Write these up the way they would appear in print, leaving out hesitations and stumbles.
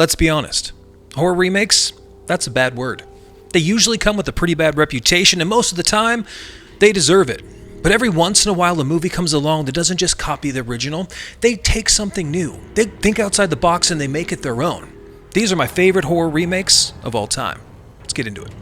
let's be honest. Horror remakes, that's a bad word. They usually come with a pretty bad reputation, and most of the time, they deserve it. But every once in a while, a movie comes along that doesn't just copy the original. They take something new. They think outside the box and they make it their own. These are my favorite horror remakes of all time. Let's get into it.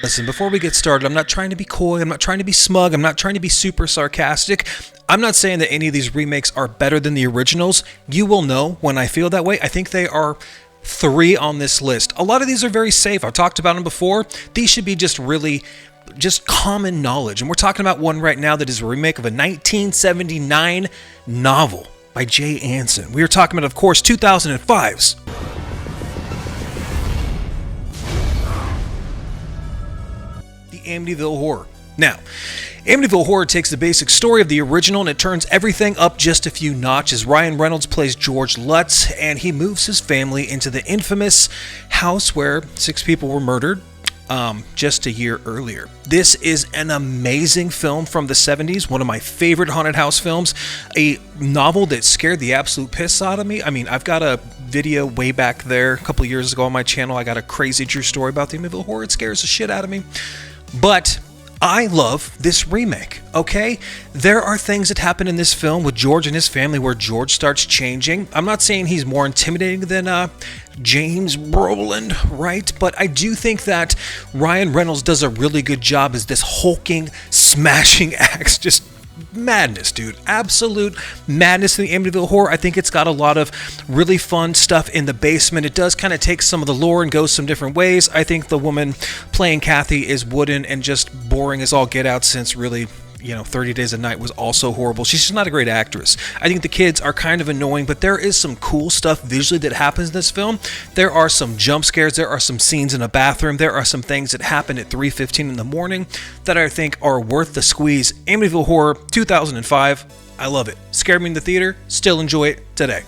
Listen, before we get started, I'm not trying to be coy, I'm not trying to be smug, I'm not trying to be super sarcastic. I'm not saying that any of these remakes are better than the originals. You will know when I feel that way. I think they are 3 on this list. A lot of these are very safe. I've talked about them before. These should be just common knowledge. And we're talking about one right now that is a remake of a 1979 novel by Jay Anson. We are talking about, of course, 2005's Amityville Horror. Now, Amityville Horror takes the basic story of the original and it turns everything up just a few notches. Ryan Reynolds plays George Lutz, and he moves his family into the infamous house where 6 people were murdered just a year earlier. This is an amazing film from the 70s, one of my favorite haunted house films, a novel that scared the absolute piss out of me. I mean, I've got a video way back there a couple years ago on my channel. I got a crazy true story about the Amityville Horror. It scares the shit out of me. But I love this remake, okay? There are things that happen in this film with George and his family where George starts changing. I'm not saying he's more intimidating than James Brolin, right? But I do think that Ryan Reynolds does a really good job as this hulking, smashing axe. Just madness, dude. Absolute madness in the Amityville Horror. I think it's got a lot of really fun stuff in the basement. It does kind of take some of the lore and goes some different ways. I think the woman playing Kathy is wooden and just boring as all get out, since really, 30 Days a Night was also horrible. She's just not a great actress. I think the kids are kind of annoying, but there is some cool stuff visually that happens in this film. There are some jump scares. There are some scenes in a bathroom. There are some things that happen at 3:15 in the morning that I think are worth the squeeze. Amityville Horror, 2005. I love it. Scared me in the theater. Still enjoy it today.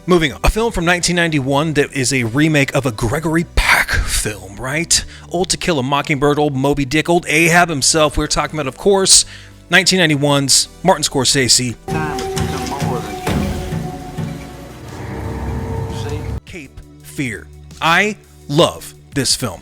Moving on. A film from 1991 that is a remake of a Gregory Peck film, right? Old To Kill a Mockingbird, old Moby Dick, old Ahab himself. We're talking about, of course, 1991's Martin Scorsese. Cape Fear. I love this film.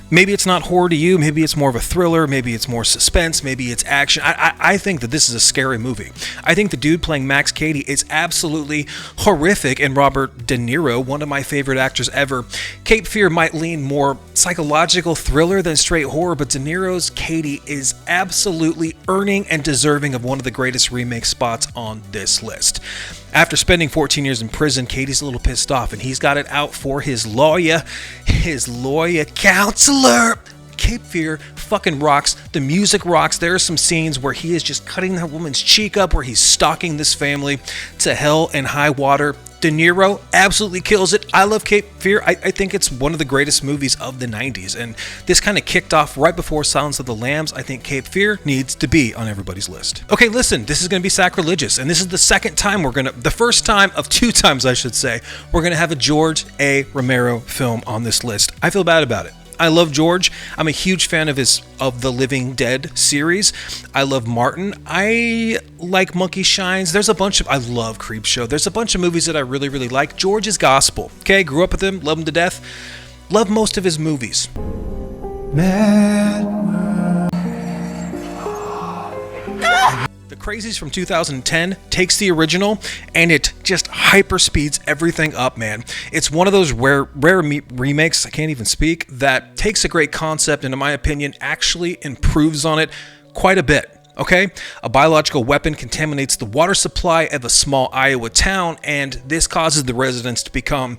Maybe it's not horror to you, maybe it's more of a thriller, maybe it's more suspense, maybe it's action. I think that this is a scary movie. I think the dude playing Max Cady is absolutely horrific, and Robert De Niro, one of my favorite actors ever. Cape Fear might lean more psychological thriller than straight horror, but De Niro's Cady is absolutely earning and deserving of one of the greatest remake spots on this list. After spending 14 years in prison, Cady's a little pissed off, and he's got it out for his lawyer counselor. Cape Fear fucking rocks. The music rocks. There are some scenes where he is just cutting that woman's cheek up, where he's stalking this family to hell and high water. De Niro absolutely kills it. I love Cape Fear. I think it's one of the greatest movies of the 90s, and this kind of kicked off right before Silence of the Lambs. I think Cape Fear needs to be on everybody's list. Okay, listen, this is going to be sacrilegious, and this is the first time of 2 times, I should say, we're going to have a George A. Romero film on this list. I feel bad about it. I love George. I'm a huge fan of the Living Dead series. I love Martin. I like Monkey Shines. I love Creepshow. There's a bunch of movies that I really, really like. George is gospel. Okay, grew up with him, love him to death. Love most of his movies. The Crazies from 2010 takes the original and it just hyperspeeds everything up, man. It's one of those rare remakes, I can't even speak, that takes a great concept and, in my opinion, actually improves on it quite a bit. Okay, a biological weapon contaminates the water supply of a small Iowa town, and this causes the residents to become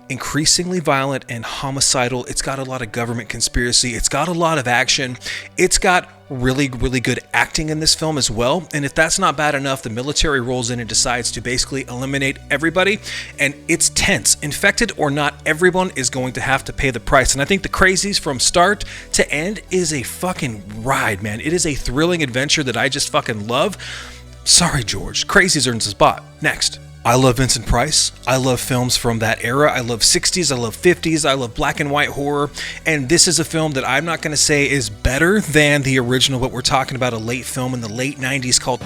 increasingly violent and homicidal. It's got a lot of government conspiracy. It's got a lot of action. It's got really, really good acting in this film as well. And if that's not bad enough, the military rolls in and decides to basically eliminate everybody. And it's tense. Infected or not, everyone is going to have to pay the price. And I think the Crazies from start to end is a fucking ride, man. It is a thrilling adventure that I just fucking love. Sorry, George. Crazies earns a spot. Next. I love Vincent Price. I love films from that era. I love 60s. I love 50s. I love black and white horror. And this is a film that I'm not going to say is better than the original, but we're talking about a late film in the late 90s called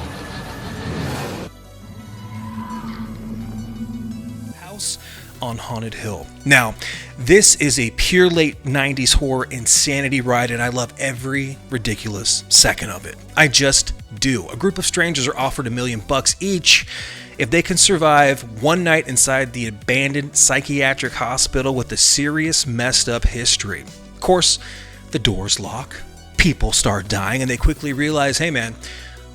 House on Haunted Hill. Now, this is a pure late 90s horror insanity ride, and I love every ridiculous second of it. I just do. A group of strangers are offered $1 million each if they can survive one night inside the abandoned psychiatric hospital with a serious messed up history. Of course, the doors lock, people start dying, and they quickly realize, hey man,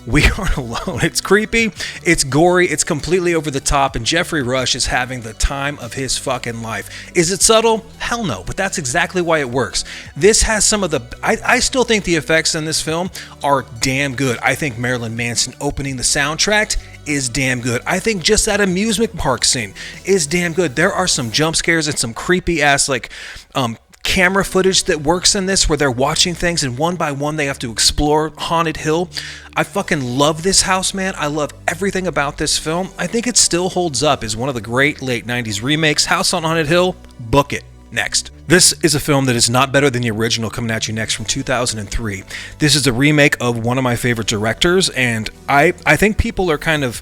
we aren't alone. It's creepy, it's gory, it's completely over the top, and Jeffrey Rush is having the time of his fucking life. Is it subtle? Hell no, but that's exactly why it works. This has some of the... I still think the effects in this film are damn good. I think Marilyn Manson opening the soundtrack is damn good. I think just that amusement park scene is damn good. There are some jump scares and some creepy ass camera footage that works in this where they're watching things and one by one they have to explore Haunted Hill. I fucking love this house, man. I love everything about this film. I think it still holds up as one of the great late 90s remakes. House on Haunted Hill, book it. Next. This is a film that is not better than the original coming at you next from 2003. This is a remake of one of my favorite directors, and I think people are kind of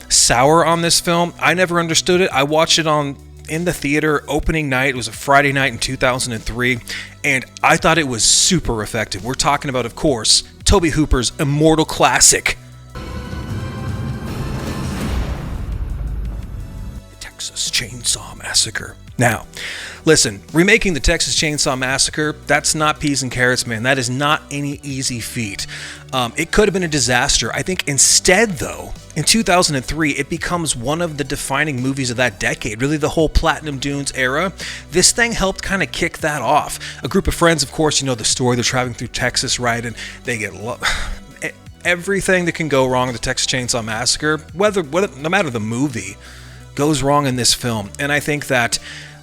sour on this film. I never understood it. I watched it in the theater opening night. It was a Friday night in 2003, and I thought it was super effective. We're talking about, of course, Tobe Hooper's immortal classic, Texas Chainsaw Massacre. Now, listen, remaking the Texas Chainsaw Massacre, that's not peas and carrots, man. That is not any easy feat. It could have been a disaster. I think instead, though, in 2003, it becomes one of the defining movies of that decade, really the whole Platinum Dunes era. This thing helped kind of kick that off. A group of friends, of course, you know the story, they're traveling through Texas, right, and they get everything that can go wrong in the Texas Chainsaw Massacre, no matter the movie, goes wrong in this film. And I think that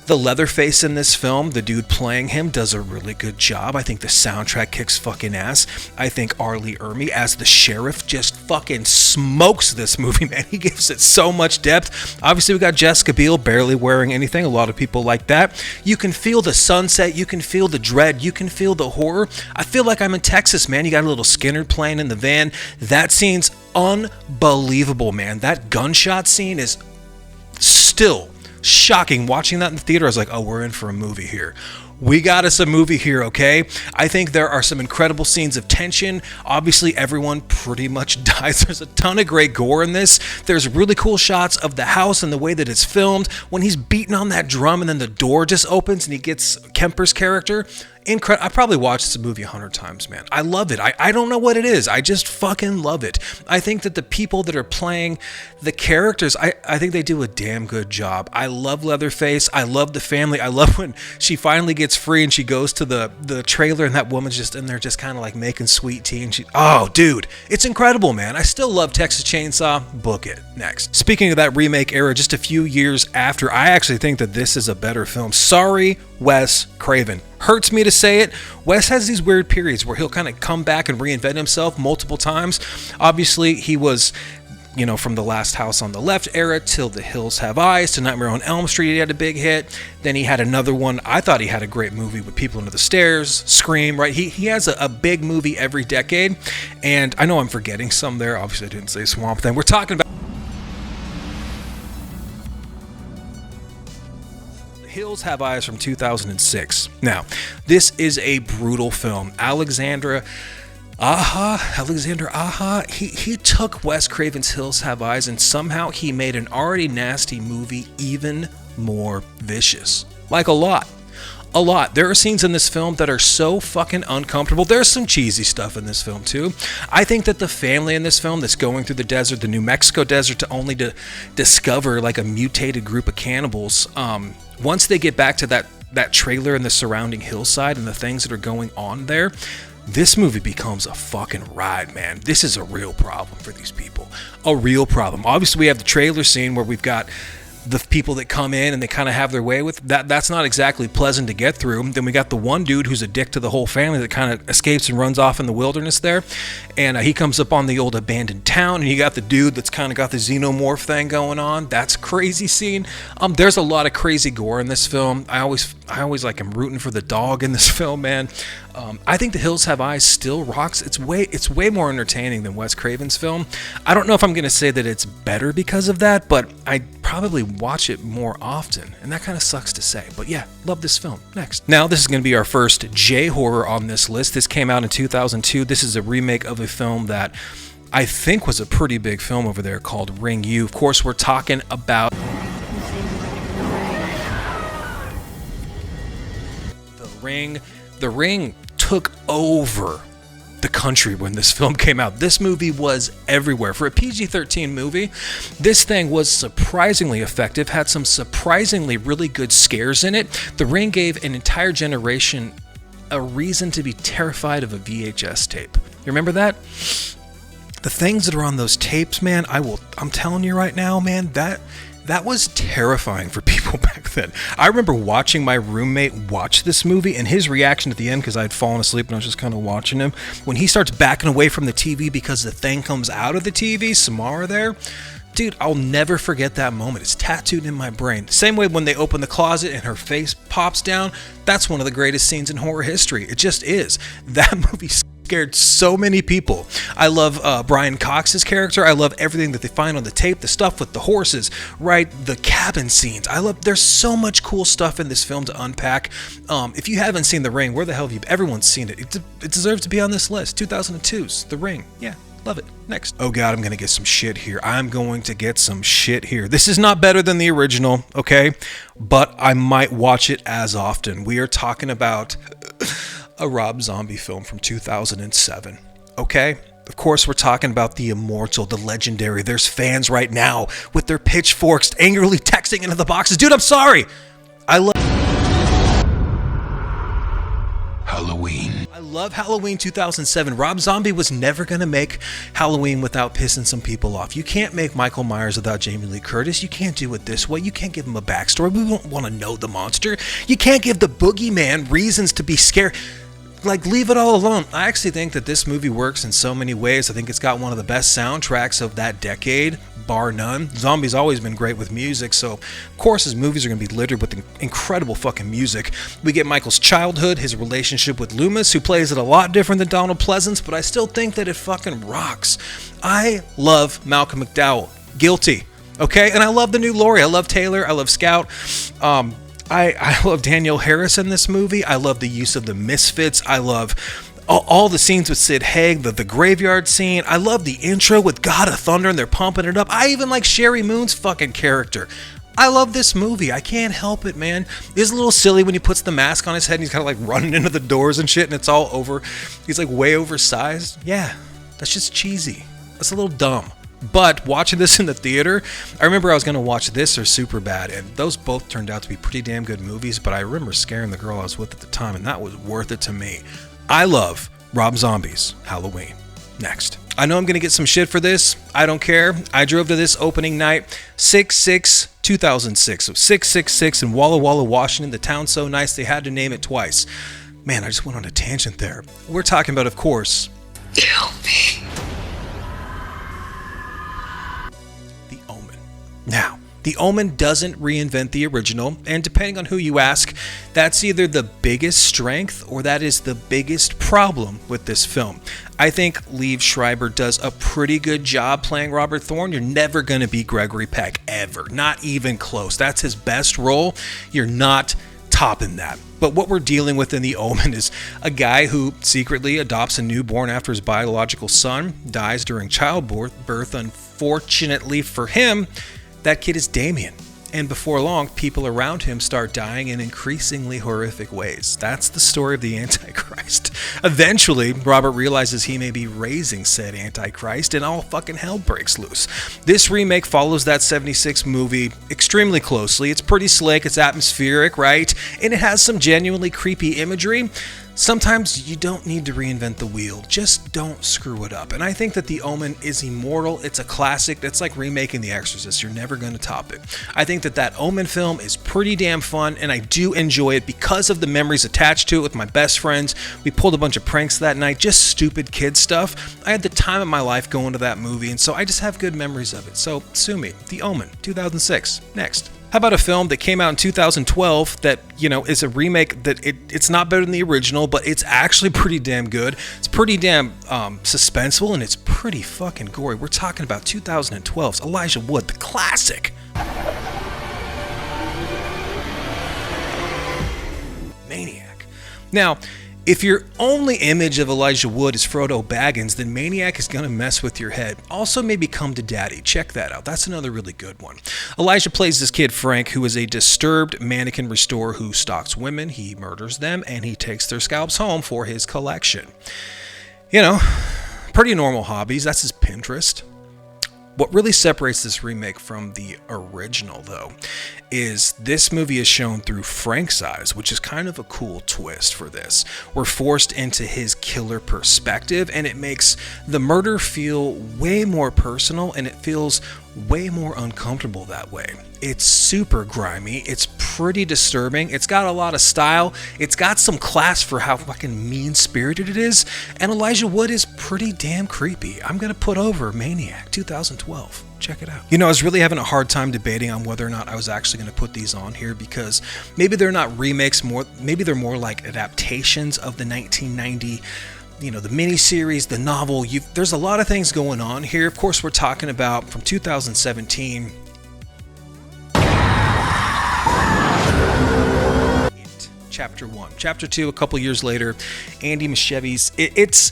the Leatherface in this film, the dude playing him, does a really good job. I think the soundtrack kicks fucking ass. I think Arlie Ermey as the sheriff just fucking smokes this movie, man. He gives it so much depth. Obviously, we got Jessica Biel barely wearing anything. A lot of people like that. You can feel the sunset. You can feel the dread. You can feel the horror. I feel like I'm in Texas, man. You got a little Skinner playing in the van. That scene's unbelievable, man. That gunshot scene is still shocking. Watching that in the theater, I was like, oh, we're in for a movie here. We got us a movie here, okay? I think there are some incredible scenes of tension. Obviously, everyone pretty much dies. There's a ton of great gore in this. There's really cool shots of the house and the way that it's filmed. When he's beating on that drum and then the door just opens and he gets Kemper's character. I probably watched this movie 100 times, man. I love it. I don't know what it is. I just fucking love it. I think that the people that are playing the characters, I think they do a damn good job. I love Leatherface. I love the family. I love when she finally gets free and she goes to the trailer and that woman's just in there just kind of like making sweet tea and oh, dude, it's incredible, man. I still love Texas Chainsaw. Book it. Next. Speaking of that remake era, just a few years after, I actually think that this is a better film. Sorry, Wes Craven. Hurts me to say it. Wes has these weird periods where he'll kind of come back and reinvent himself multiple times. Obviously, he was, from The Last House on the Left era till The Hills Have Eyes to Nightmare on Elm Street, he had a big hit. Then he had another one. I thought he had a great movie with People Under the Stairs, Scream, right? He has a big movie every decade. And I know I'm forgetting some there. Obviously, I didn't say Swamp Thing. We're talking about Hills Have Eyes from 2006. Now, this is a brutal film. Alexander Aja, he took Wes Craven's Hills Have Eyes and somehow he made an already nasty movie even more vicious. Like a lot. A lot. There are scenes in this film that are so fucking uncomfortable. There's some cheesy stuff in this film too. I think that the family in this film that's going through the desert, the New Mexico desert, to only to discover like a mutated group of cannibals, once they get back to that trailer and the surrounding hillside and the things that are going on there, this movie becomes a fucking ride, man. This is a real problem for these people. A real problem. Obviously, we have the trailer scene where we've got the people that come in and they kind of have their way with that. That's not exactly pleasant to get through. Then we got the one dude who's a dick to the whole family that kind of escapes and runs off in the wilderness there, and he comes up on the old abandoned town, and you got the dude that's kind of got the xenomorph thing going on. That's a crazy scene. There's a lot of crazy gore in this film. I always like am rooting for the dog in this film, man. I think The Hills Have Eyes still rocks. It's way more entertaining than Wes Craven's film. I don't know if I'm going to say that it's better because of that, but I probably watch it more often, and that kind of sucks to say. But yeah, love this film. Next. Now, this is going to be our first J-horror on this list. This came out in 2002. This is a remake of a film that I think was a pretty big film over there called Ring U. Of course, we're talking about The Ring. The Ring took over the country when this film came out. This movie was everywhere. For a PG-13 movie, this thing was surprisingly effective, had some surprisingly really good scares in it. The Ring gave an entire generation a reason to be terrified of a VHS tape. You remember that? The things that are on those tapes, man, I'm telling you right now, man, that was terrifying for people back then. I remember watching my roommate watch this movie, and his reaction at the end, because I had fallen asleep and I was just kind of watching him, when he starts backing away from the TV because the thing comes out of the TV, Samara there, dude, I'll never forget that moment. It's tattooed in my brain. Same way when they open the closet and her face pops down, that's one of the greatest scenes in horror history. It just is. That movie scared so many people. I love Brian Cox's character. I love everything that they find on the tape, the stuff with the horses, right? The cabin scenes. There's so much cool stuff in this film to unpack. If you haven't seen The Ring, where the hell have you? Everyone's seen it. It deserves to be on this list. 2002's The Ring. Yeah. Love it. Next. Oh God, I'm going to get some shit here. This is not better than the original, okay? But I might watch it as often. We are talking about a Rob Zombie film from 2007, okay? Of course, we're talking about the immortal, the legendary. There's fans right now with their pitchforks angrily texting into the boxes. Dude, I'm sorry. I love Halloween. I love Halloween 2007. Rob Zombie was never going to make Halloween without pissing some people off. You can't make Michael Myers without Jamie Lee Curtis. You can't do it this way. You can't give him a backstory. We don't want to know the monster. You can't give the boogeyman reasons to be scared. Like, leave it all alone. I actually think that this movie works in so many ways. I think it's got one of the best soundtracks of that decade, bar none. Zombie's always been great with music, so of course his movies are going to be littered with incredible fucking music. We get Michael's childhood, his relationship with Loomis, who plays it a lot different than Donald Pleasance, but I still think that it fucking rocks. I love Malcolm McDowell. Guilty. Okay? And I love the new Laurie. I love Taylor. I love Scout. I love Danielle Harris in this movie. I love the use of the Misfits. I love all the scenes with Sid Haig, the graveyard scene. I love the intro with God of Thunder and they're pumping it up. I even like Sherry Moon's fucking character. I love this movie. I can't help it, man. It's a little silly when he puts the mask on his head and he's kind of like running into the doors and shit and it's all over. He's like way oversized. Yeah, that's just cheesy. That's a little dumb. But watching this in the theater, I remember I was going to watch this or Superbad, and those both turned out to be pretty damn good movies, but I remember scaring the girl I was with at the time, and that was worth it to me. I love Rob Zombie's Halloween. Next. I know I'm going to get some shit for this. I don't care. I drove to this opening night, 6/6/2006. So 666 in Walla Walla, Washington. The town's so nice they had to name it twice. Man, I just went on a tangent there. We're talking about, of course, Kill Me. Now, The Omen doesn't reinvent the original, and depending on who you ask, that's either the biggest strength or that is the biggest problem with this film. I think Liev Schreiber does a pretty good job playing Robert Thorne. You're never going to be Gregory Peck, ever. Not even close. That's his best role. You're not topping that. But what we're dealing with in The Omen is a guy who secretly adopts a newborn after his biological son dies during childbirth. Unfortunately for him, that kid is Damien. and before long, people around him start dying in increasingly horrific ways. That's the story of the Antichrist. Eventually, Robert realizes he may be raising said Antichrist, and all fucking hell breaks loose. This remake follows that 76 movie extremely closely. It's pretty slick, it's atmospheric, right? And it has some genuinely creepy imagery. Sometimes you don't need to reinvent the wheel, just don't screw it up. And I think that The Omen is immortal. It's a classic. It's like remaking The Exorcist. You're never going to top it. I think that Omen film is pretty damn fun, and I do enjoy it because of the memories attached to it with my best friends. We pulled a bunch of pranks that night, just stupid kid stuff. I had the time of my life going to that movie, and so I just have good memories of it. So sue me. The Omen, 2006. Next. How about a film that came out in 2012 that, is a remake that it's not better than the original, but it's actually pretty damn good. It's pretty damn suspenseful, and it's pretty fucking gory. We're talking about 2012's Elijah Wood, the classic. Maniac. Now, if your only image of Elijah Wood is Frodo Baggins, then Maniac is going to mess with your head. Also, maybe Come to Daddy. Check that out. That's another really good one. Elijah plays this kid, Frank, who is a disturbed mannequin restorer who stalks women, he murders them, and he takes their scalps home for his collection. Pretty normal hobbies. That's his Pinterest. What really separates this remake from the original, though, is this movie is shown through Frank's eyes, which is kind of a cool twist for this. We're forced into his killer perspective, and it makes the murder feel way more personal, and it feels way more uncomfortable that way. It's super grimy, it's pretty disturbing, it's got a lot of style, it's got some class for how fucking mean-spirited it is, and Elijah Wood is pretty damn creepy. I'm gonna put over Maniac, 2012. Check it out. I was really having a hard time debating on whether or not I was actually going to put these on here, because maybe they're not remakes, maybe they're more like adaptations of the 1990 the miniseries, the novel. There's a lot of things going on here. Of course, we're talking about from 2017. Chapter 1. Chapter 2, a couple years later, Andy Machete's. It's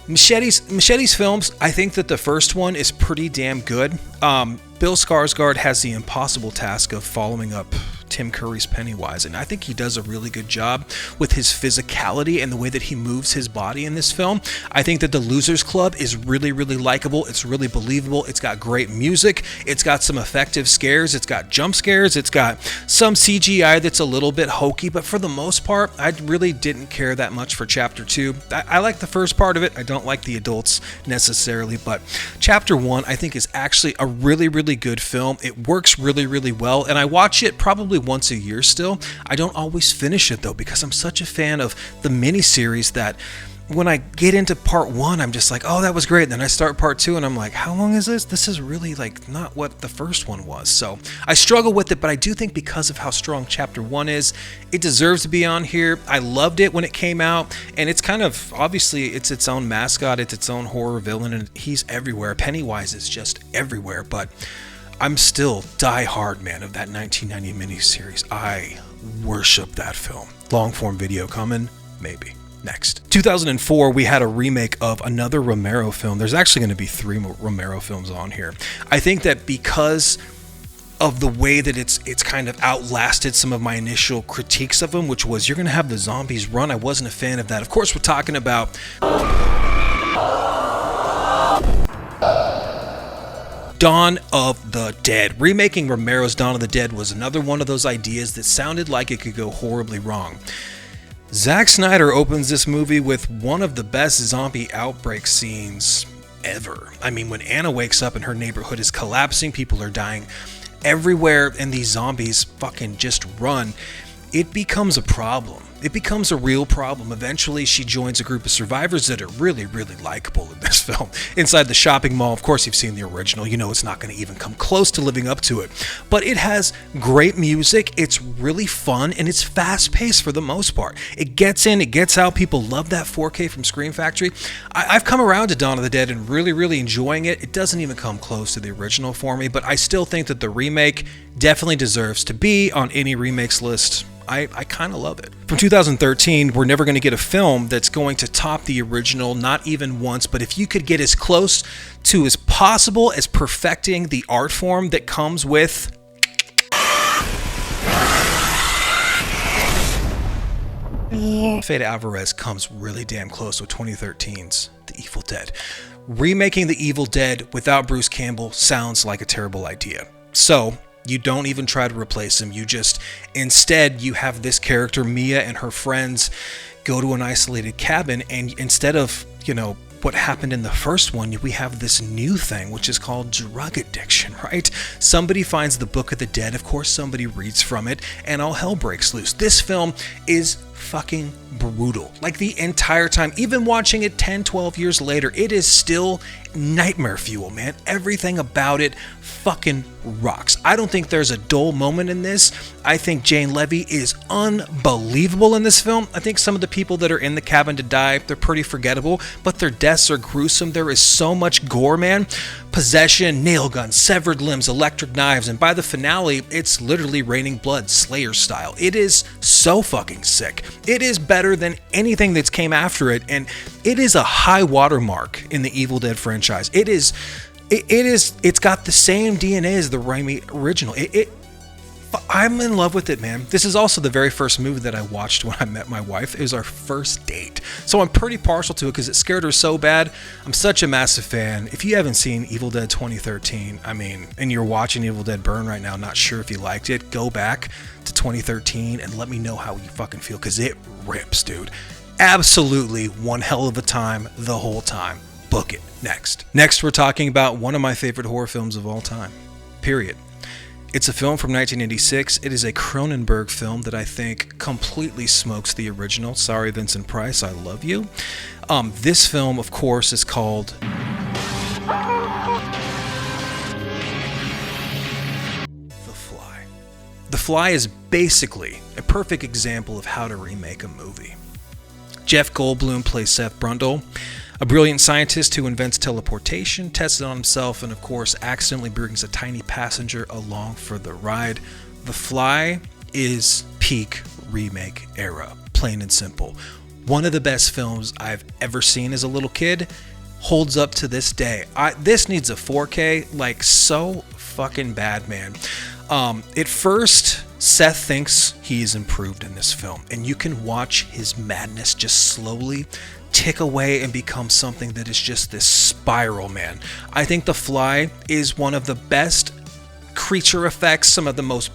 Machete's films. I think that the first one is pretty damn good. Bill Skarsgård has the impossible task of following up Tim Curry's Pennywise, and I think he does a really good job with his physicality and the way that he moves his body in this film. I think that The Losers Club is really, really likable. It's really believable. It's got great music. It's got some effective scares. It's got jump scares. It's got some CGI that's a little bit hokey, but for the most part, I really didn't care that much for Chapter 2. I like the first part of it. I don't like the adults necessarily, but Chapter 1 I think is actually a really, really good film. It works really, really well, and I watch it probably once a year still. I don't always finish it though, because I'm such a fan of the miniseries that when I get into part 1, I'm just like, oh, that was great. Then I start part 2 and I'm like, how long is this? This is really like not what the first one was. So I struggle with it, but I do think because of how strong Chapter 1 is, it deserves to be on here. I loved it when it came out, and it's kind of, obviously, it's its own mascot, it's its own horror villain, and he's everywhere. Pennywise is just everywhere, but I'm still die-hard, man, of that 1990 miniseries. I worship that film. Long-form video coming? Maybe. Next. 2004, we had a remake of another Romero film. There's actually going to be 3 Romero films on here. I think that because of the way that it's kind of outlasted some of my initial critiques of them, which was, you're going to have the zombies run. I wasn't a fan of that. Of course, we're talking about Dawn of the Dead. Remaking Romero's Dawn of the Dead was another one of those ideas that sounded like it could go horribly wrong. Zack Snyder opens this movie with one of the best zombie outbreak scenes ever. I mean, when Anna wakes up and her neighborhood is collapsing, people are dying everywhere, and these zombies fucking just run, it becomes a problem. It becomes a real problem. Eventually, she joins a group of survivors that are really, really likable in this film. Inside the shopping mall, of course, you've seen the original. You know it's not going to even come close to living up to it. But it has great music. It's really fun, and it's fast-paced for the most part. It gets in, it gets out. People love that 4K from Scream Factory. I've come around to Dawn of the Dead and really, really enjoying it. It doesn't even come close to the original for me, but I still think that the remake definitely deserves to be on any remakes list. I kind of love it. From 2013, we're never going to get a film that's going to top the original, not even once, but if you could get as close to as possible as perfecting the art form that comes with Fede Alvarez comes really damn close with 2013's The Evil Dead. Remaking The Evil Dead without Bruce Campbell sounds like a terrible idea. So, you don't even try to replace him. Instead, you have this character, Mia, and her friends go to an isolated cabin, and instead of, what happened in the first one, we have this new thing, which is called drug addiction, right? Somebody finds the Book of the Dead, of course, somebody reads from it, and all hell breaks loose. This film is fucking brutal. Like, the entire time, even watching it 10, 12 years later, it is still nightmare fuel, man. Everything about it fucking rocks. I don't think there's a dull moment in this. I think Jane Levy is unbelievable in this film. I think some of the people that are in the cabin to die, they're pretty forgettable, but their deaths are gruesome. There is so much gore, man. Possession, nail guns, severed limbs, electric knives, and by the finale, it's literally raining blood, Slayer style. It is so fucking sick. It is better than anything that's came after it, and it is a high watermark in the Evil Dead franchise. It's got the same DNA as the Raimi original. I'm in love with it, man. This is also the very first movie that I watched when I met my wife. It was our first date. So I'm pretty partial to it because it scared her so bad. I'm such a massive fan. If you haven't seen Evil Dead 2013, and you're watching Evil Dead Burn right now, not sure if you liked it, go back to 2013 and let me know how you fucking feel, because it rips, dude. Absolutely one hell of a time the whole time. Book it. Next, we're talking about one of my favorite horror films of all time. Period. It's a film from 1986. It is a Cronenberg film that I think completely smokes the original. Sorry, Vincent Price, I love you. This film, of course, is called The Fly. The Fly is basically a perfect example of how to remake a movie. Jeff Goldblum plays Seth Brundle, a brilliant scientist who invents teleportation, tests it on himself, and of course accidentally brings a tiny passenger along for the ride. The Fly is peak remake era, plain and simple. One of the best films I've ever seen as a little kid, holds up to this day. This needs a 4K, like so fucking bad, man. At first, Seth thinks he's improved in this film, and you can watch his madness just slowly tick away and become something that is just this spiral, man. I think The Fly is one of the best creature effects, some of the most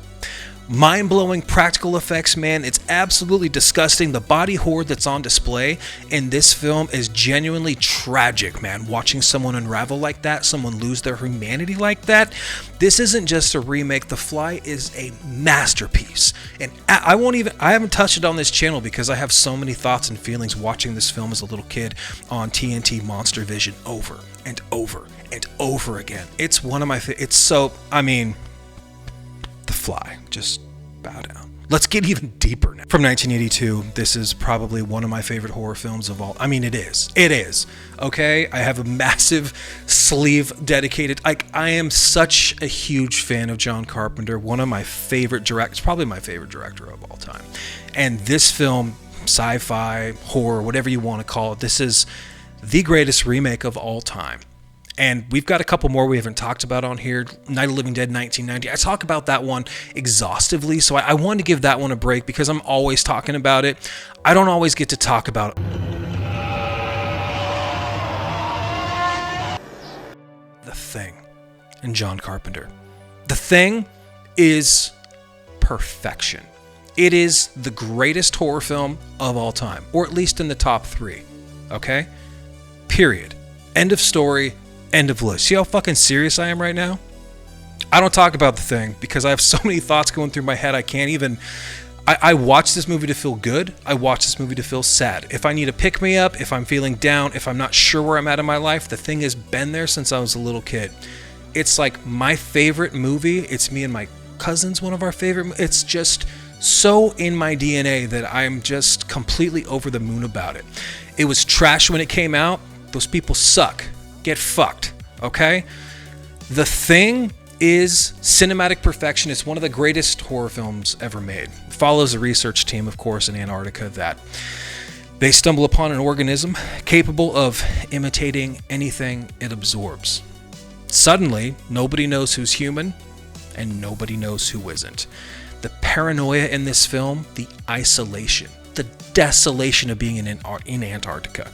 mind-blowing practical effects, man. It's absolutely disgusting. The body horror that's on display in this film is genuinely tragic, man. Watching someone unravel like that, someone lose their humanity like that. This isn't just a remake. The Fly is a masterpiece. And I haven't touched it on this channel because I have so many thoughts and feelings watching this film as a little kid on TNT Monster Vision over and over and over again. It's one of my The Fly. Just bow down. Let's get even deeper now. From 1982, this is probably one of my favorite horror films of all. It is. It is. Okay? I have a massive sleeve dedicated. I am such a huge fan of John Carpenter. One of my favorite directors, probably my favorite director of all time. And this film, sci-fi, horror, whatever you want to call it, this is the greatest remake of all time. And we've got a couple more we haven't talked about on here. Night of the Living Dead 1990. I talk about that one exhaustively, so I wanted to give that one a break because I'm always talking about it. I don't always get to talk about The Thing and John Carpenter. The Thing is perfection. It is the greatest horror film of all time, or at least in the top 3. Okay? Period. End of story. End of list. See how fucking serious I am right now? I don't talk about The Thing because I have so many thoughts going through my head. I can't even. I watch this movie to feel good. I watch this movie to feel sad. If I need a pick me up, if I'm feeling down, if I'm not sure where I'm at in my life, The Thing has been there since I was a little kid. It's like my favorite movie. It's me and my cousins, one of our favorite. It's just so in my DNA that I'm just completely over the moon about it. It was trash when it came out. Those people suck. Get fucked, okay? The Thing is cinematic perfection. It's one of the greatest horror films ever made. It follows a research team, of course, in Antarctica that they stumble upon an organism capable of imitating anything it absorbs. Suddenly, nobody knows who's human and nobody knows who isn't. The paranoia in this film, the isolation, the desolation of being in Antarctica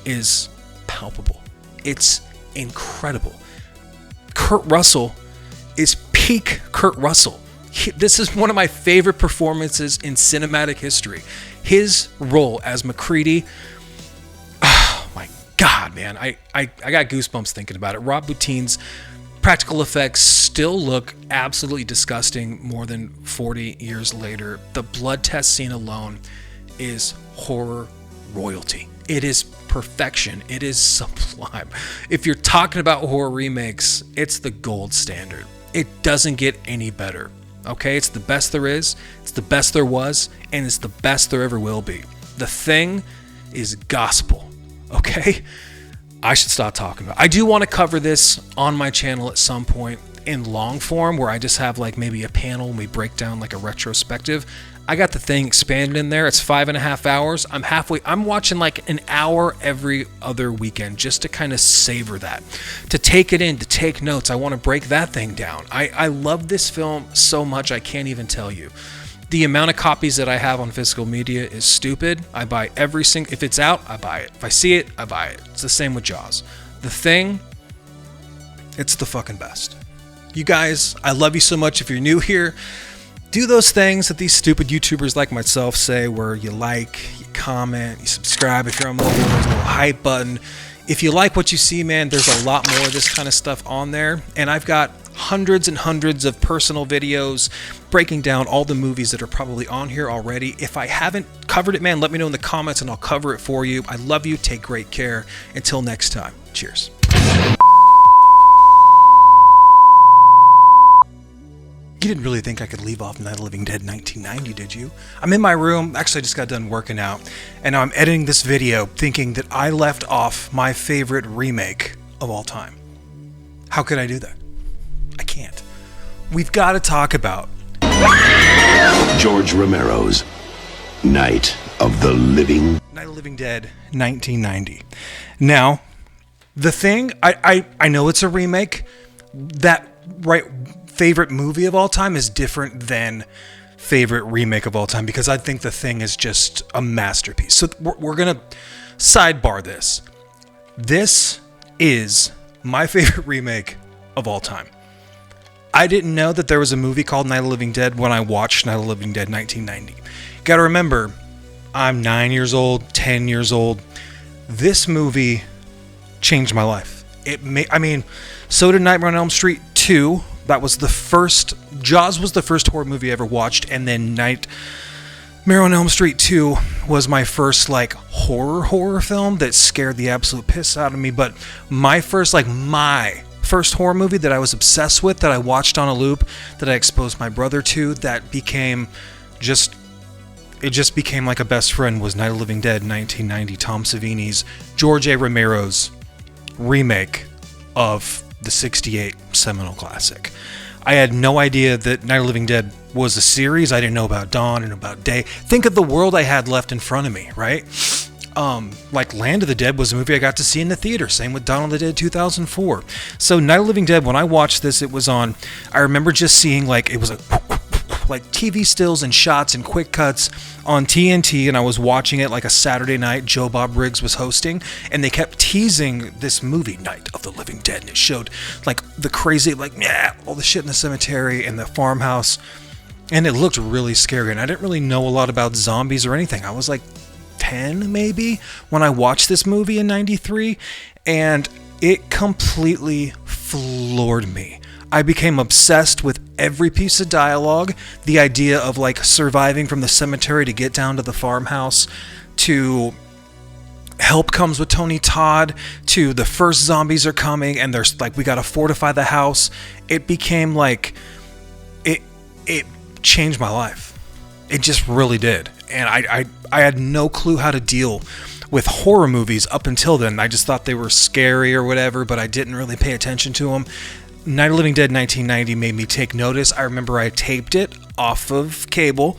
is palpable. It's incredible. Kurt Russell is peak Kurt Russell. This is one of my favorite performances in cinematic history. His role as MacReady, oh my God, man. I got goosebumps thinking about it. Rob Boutine's practical effects still look absolutely disgusting more than 40 years later. The blood test scene alone is horror royalty. It is perfection. It is sublime. If you're talking about horror remakes, it's the gold standard. It doesn't get any better. Okay, it's the best there is, it's the best there was, and it's the best there ever will be. The Thing is gospel. Okay? I should stop talking about it. I do want to cover this on my channel at some point in long form, where I just have like maybe a panel and we break down like a retrospective. I got The Thing expanded in there. It's 5.5 hours. I'm watching like an hour every other weekend just to kind of savor that, to take it in, to take notes. I want to break that thing down. I love this film so much I can't even tell you. The amount of copies that I have on physical media is stupid. I buy every single, if it's out, I buy it. If I see it, I buy it. It's the same with Jaws. The Thing, it's the fucking best. You guys, I love you so much. If you're new here, do those things that these stupid YouTubers like myself say, where you like, you comment, you subscribe. If you're on mobile, there's a little hype button. If you like what you see, man, there's a lot more of this kind of stuff on there. And I've got hundreds and hundreds of personal videos breaking down all the movies that are probably on here already. If I haven't covered it, man, let me know in the comments and I'll cover it for you. I love you. Take great care. Until next time. Cheers. You didn't really think I could leave off Night of the Living Dead 1990, did you? I'm in my room. Actually, I just got done working out. And now I'm editing this video thinking that I left off my favorite remake of all time. How could I do that? I can't. We've got to talk about George Romero's Night of the Living Dead 1990. Now, The Thing, I know it's a remake. That favorite movie of all time is different than favorite remake of all time, because I think The Thing is just a masterpiece. So we're going to sidebar this. This is my favorite remake of all time. I didn't know that there was a movie called Night of the Living Dead when I watched Night of the Living Dead 1990. Gotta remember, I'm 9 years old, 10 years old. This movie changed my life. So did Nightmare on Elm Street 2. That was the first, Jaws was the first horror movie I ever watched, and then Nightmare on Elm Street 2 was my first like horror film that scared the absolute piss out of me. But my first horror movie that I was obsessed with, that I watched on a loop, that I exposed my brother to, that became became like a best friend, was Night of the Living Dead 1990, Tom Savini's, George A. Romero's remake of the 68 seminal classic. I had no idea that Night of the Living Dead was a series. I didn't know about Dawn and about Day. Think of the world I had left in front of me, right? Like Land of the Dead was a movie I got to see in the theater. Same with Dawn of the Dead 2004. So Night of the Living Dead, when I watched this, it was on, I remember just seeing it was like TV stills and shots and quick cuts on TNT, and I was watching it like a Saturday night. Joe Bob Briggs was hosting, and they kept teasing this movie, Night of the Living Dead, and it showed like the crazy, all the shit in the cemetery and the farmhouse, and it looked really scary, and I didn't really know a lot about zombies or anything. I was like 10 maybe when I watched this movie in 93, and it completely floored me. I became obsessed with every piece of dialogue, the idea of surviving from the cemetery to get down to the farmhouse, to help comes with Tony Todd, to the first zombies are coming and there's we got to fortify the house. It became it changed my life. It just really did. And I had no clue how to deal with horror movies up until then. I just thought they were scary or whatever, but I didn't really pay attention to them. Night of the Living Dead 1990 made me take notice. I remember I taped it off of cable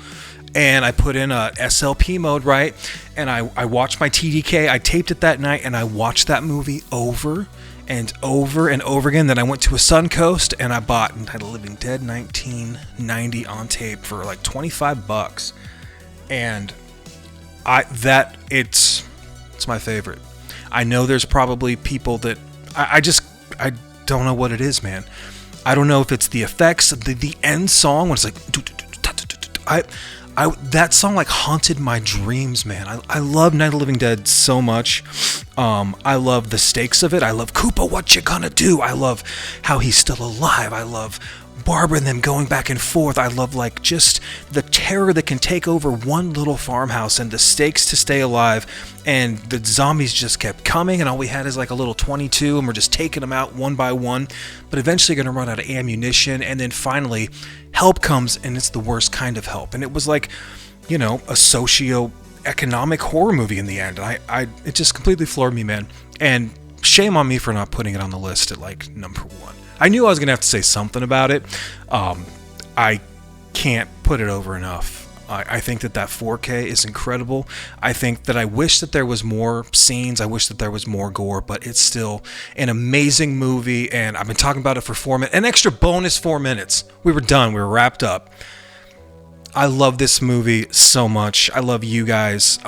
and I put in a SLP mode, right? And I watched my TDK. I taped it that night and I watched that movie over and over and over again. Then I went to a Suncoast and I bought Night of the Living Dead 1990 on tape for $25. And It's my favorite. I know there's probably people that I don't know what it is, man. I don't know if it's the effects, the end song when it's like that song like haunted my dreams, man. I love Night of the Living Dead so much. I love the stakes of it. I love Koopa, what you gonna do? I love how he's still alive. I love Barbara and them going back and forth. I love like just the terror that can take over one little farmhouse and the stakes to stay alive, and the zombies just kept coming, and all we had is like a little 22 and we're just taking them out one by one, but eventually going to run out of ammunition, and then finally help comes, and it's the worst kind of help, and it was like, you know, a socio-economic horror movie in the end. It just completely floored me, man, and shame on me for not putting it on the list at like number 1. I knew I was going to have to say something about it. I can't put it over enough. I think that 4K is incredible. I think that I wish that there was more scenes. I wish that there was more gore, but it's still an amazing movie, and I've been talking about it for 4 minutes. An extra bonus 4 minutes. We were done. We were wrapped up. I love this movie so much. I love you guys.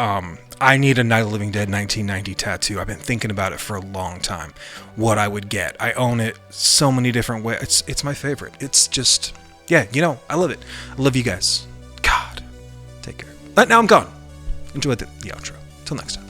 I need a Night of the Living Dead 1990 tattoo. I've been thinking about it for a long time, what I would get. I own it so many different ways. It's my favorite. It's just, yeah, you know, I love it. I love you guys. God, take care. Now I'm gone. Enjoy the outro. Till next time.